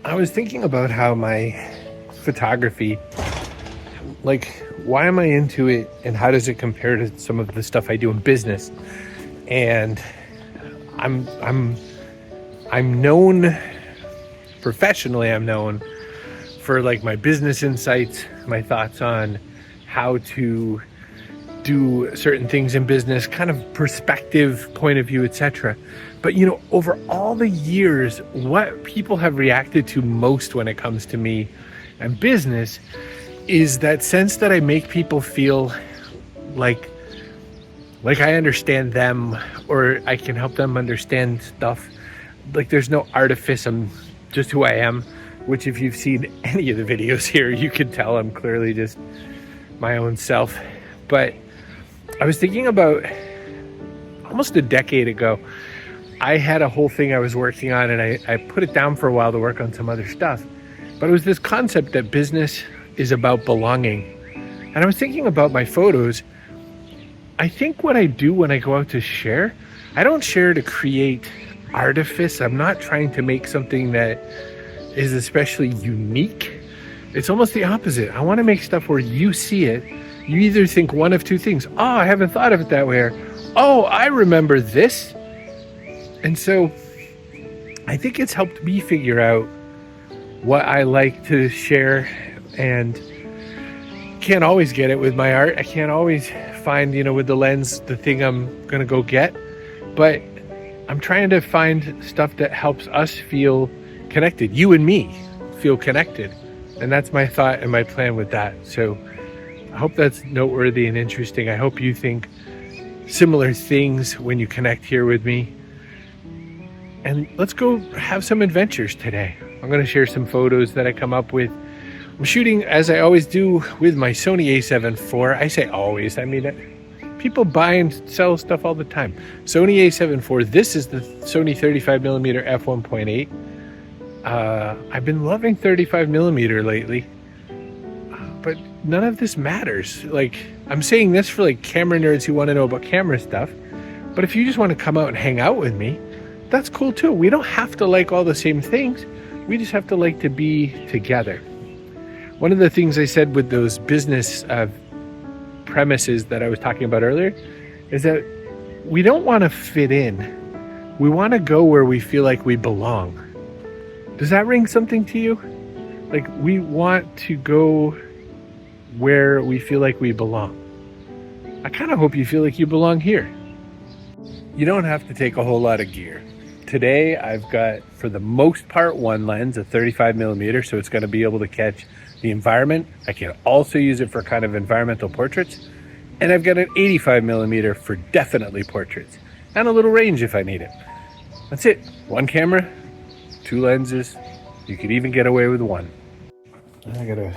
I was thinking about how my photography, like, why am I into it and how does it compare to some of the stuff I do in business? And I'm I'm I'm known professionally, I'm known for like my business insights, my thoughts on how to do certain things in business, kind of perspective, point of view, etc. But over all the years, what people have reacted to most when it comes to me and business is that sense that I make people feel like I understand them, or I can help them understand stuff. Like there's no artifice, I'm just who I am, which if you've seen any of the videos here, you can tell I'm clearly just my own self. But I was thinking about almost a decade ago, I had a whole thing I was working on, and I put it down for a while to work on some other stuff. But it was this concept that business is about belonging. And I was thinking about my photos. I think what I do when I go out to share, I don't share to create artifice. I'm not trying to make something that is especially unique. It's almost the opposite. I want to make stuff where you see it. You either think one of two things. Oh, I haven't thought of it that way. Or, oh, I remember this. And so I think it's helped me figure out what I like to share, and can't always get it with my art. I can't always find, with the lens, the thing I'm going to go get. But I'm trying to find stuff that helps us feel connected. You and me feel connected. And that's my thought and my plan with that. So I hope that's noteworthy and interesting. I hope you think similar things when you connect here with me. And let's go have some adventures today. I'm going to share some photos that I come up with. I'm shooting, as I always do, with my Sony a7 IV. I say always, I mean, people buy and sell stuff all the time. Sony a7 IV. This is the Sony 35mm f1.8. I've been loving 35mm lately. But none of this matters. Like, I'm saying this for like camera nerds who want to know about camera stuff. But if you just want to come out and hang out with me, that's cool too. We don't have to like all the same things. We just have to like to be together. One of the things I said with those business premises that I was talking about earlier is that we don't want to fit in. We want to go where we feel like we belong. Does that ring something to you? Like, we want to go where we feel like we belong. I kind of hope you feel like you belong here. You don't have to take a whole lot of gear. Today I've got, for the most part, one lens, a 35mm, so it's going to be able to catch the environment. I can also use it for kind of environmental portraits. And I've got an 85mm for definitely portraits, and a little range if I need it. That's it. One camera, two lenses. You could even get away with one. I gotta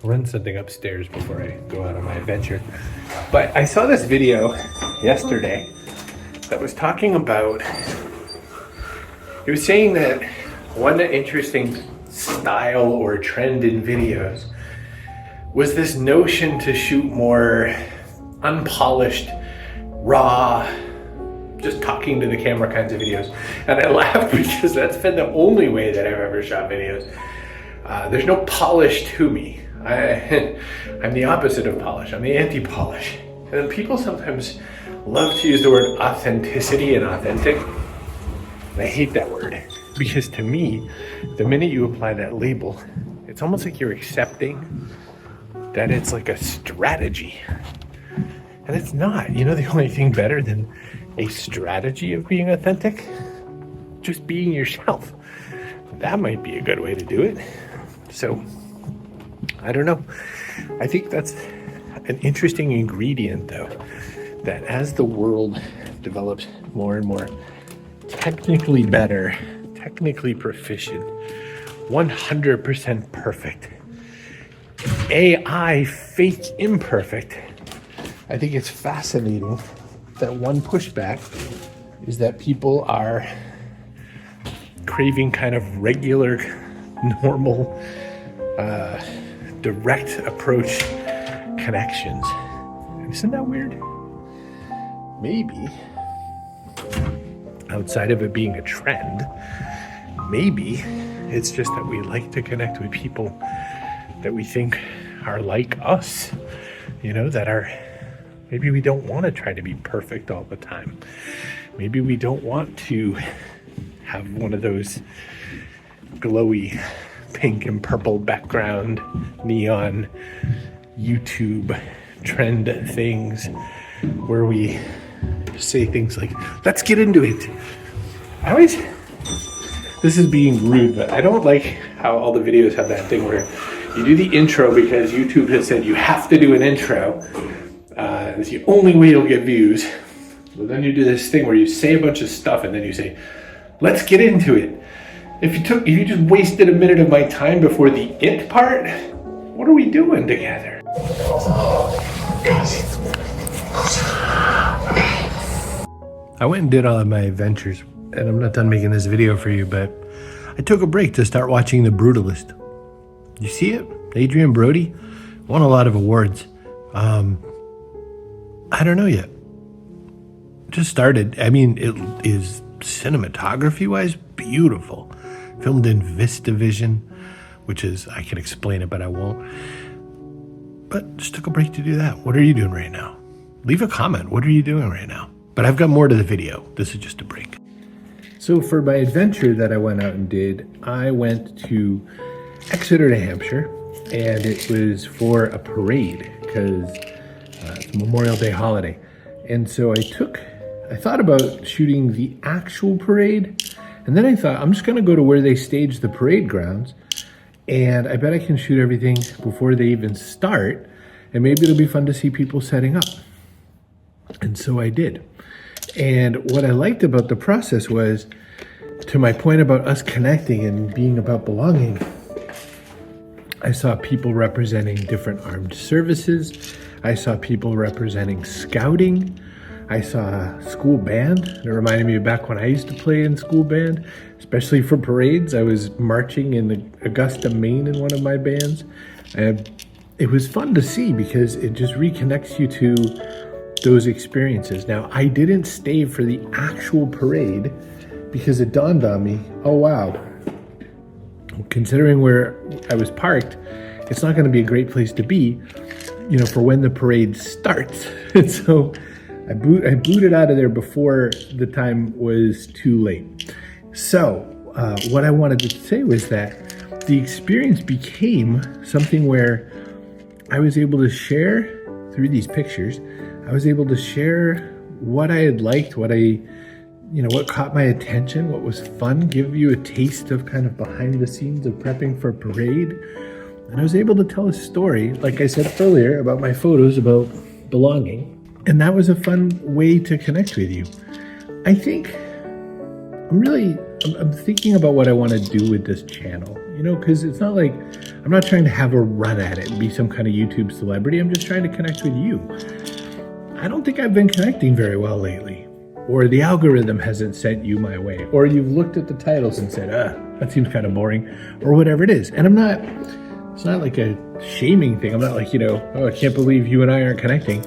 run something upstairs before I go out on my adventure. But I saw this video yesterday that was talking about, it was saying that one interesting style or trend in videos was this notion to shoot more unpolished, raw, just talking to the camera kinds of videos. And I laughed because that's been the only way that I've ever shot videos. There's no polish to me. I'm the opposite of polish. I'm the anti-polish. And then people sometimes love to use the word authenticity and authentic. And I hate that word, because to me, the minute you apply that label, it's almost like you're accepting that it's like a strategy. And it's not. The only thing better than a strategy of being authentic? Just being yourself. That might be a good way to do it. So, I don't know. I think that's an interesting ingredient, though, that as the world develops more and more technically better, technically proficient, 100% perfect, AI fake imperfect, I think it's fascinating that one pushback is that people are craving kind of regular, normal, direct approach connections. Isn't that weird? Maybe, outside of it being a trend, maybe It's just that we like to connect with people that we think are like us, that are, maybe we don't want to try to be perfect all the time. Maybe we don't want to have one of those glowy pink and purple background neon YouTube trend things where we say things like, let's get into it. This is being rude, but I don't like how all the videos have that thing where you do the intro because YouTube has said you have to do an intro. It's the only way you'll get views. But then you do this thing where you say a bunch of stuff and then you say, let's get into it. If you just wasted a minute of my time before the it part, what are we doing together? I went and did all of my adventures, and I'm not done making this video for you, but I took a break to start watching The Brutalist. You see it? Adrian Brody won a lot of awards. I don't know yet. Just started. I mean, it is cinematography-wise beautiful. Filmed in VistaVision, which is, I can explain it, but I won't. But just took a break to do that. What are you doing right now? Leave a comment. What are you doing right now? But I've got more to the video. This is just a break. So for my adventure that I went out and did, I went to Exeter, New Hampshire, and it was for a parade because it's a Memorial Day holiday. And so I thought about shooting the actual parade, and then I thought, I'm just gonna go to where they stage the parade grounds, and I bet I can shoot everything before they even start, and maybe it'll be fun to see people setting up. And so I did. And what I liked about the process was, to my point about us connecting and being about belonging, I saw people representing different armed services. I saw people representing scouting. I saw a school band. It reminded me of back when I used to play in school band, especially for parades. I was marching in Augusta, Maine in one of my bands. And it was fun to see because it just reconnects you to those experiences. Now, I didn't stay for the actual parade because it dawned on me, oh wow, considering where I was parked, it's not going to be a great place to be, for when the parade starts. And so I booted out of there before the time was too late. So what I wanted to say was that the experience became something where I was able to share through these pictures. I was able to share what I had liked, what caught my attention, what was fun, give you a taste of kind of behind the scenes of prepping for a parade. And I was able to tell a story, like I said earlier, about my photos, about belonging. And that was a fun way to connect with you. I think I'm thinking about what I want to do with this channel, because it's not like, I'm not trying to have a run at it and be some kind of YouTube celebrity. I'm just trying to connect with you. I don't think I've been connecting very well lately, or the algorithm hasn't sent you my way, or you've looked at the titles and said, that seems kind of boring, or whatever it is. And it's not like a shaming thing. I'm not like, I can't believe you and I aren't connecting.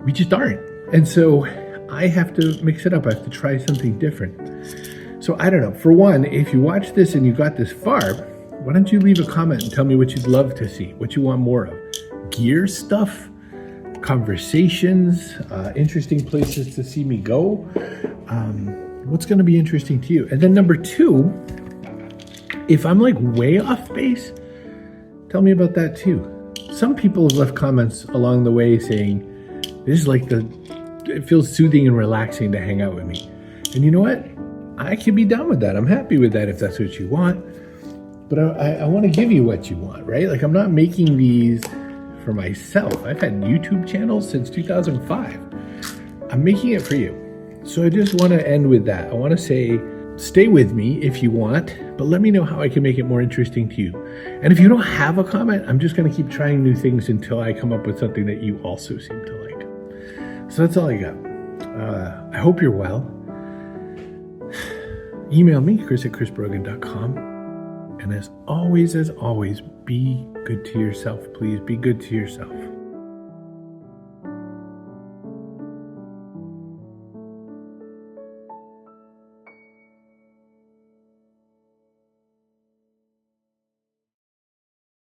We just aren't. And so I have to mix it up. I have to try something different. So I don't know. For one, if you watch this and you got this far, why don't you leave a comment and tell me what you'd love to see, what you want more of? Gear stuff? Conversations, interesting places to see me go. What's going to be interesting to you? And then number two, if I'm like way off base, tell me about that too. Some people have left comments along the way saying, this is like it feels soothing and relaxing to hang out with me. And you know what? I can be down with that. I'm happy with that if that's what you want. But I want to give you what you want, right? Like, I'm not making these for myself. I've had YouTube channels since 2005. I'm making it for you. So I just want to end with that. I want to say, stay with me if you want, but let me know how I can make it more interesting to you. And if you don't have a comment, I'm just going to keep trying new things until I come up with something that you also seem to like. So that's all I got. I hope you're well. Email me, chris@chrisbrogan.com. And as always, be good to yourself. Please be good to yourself.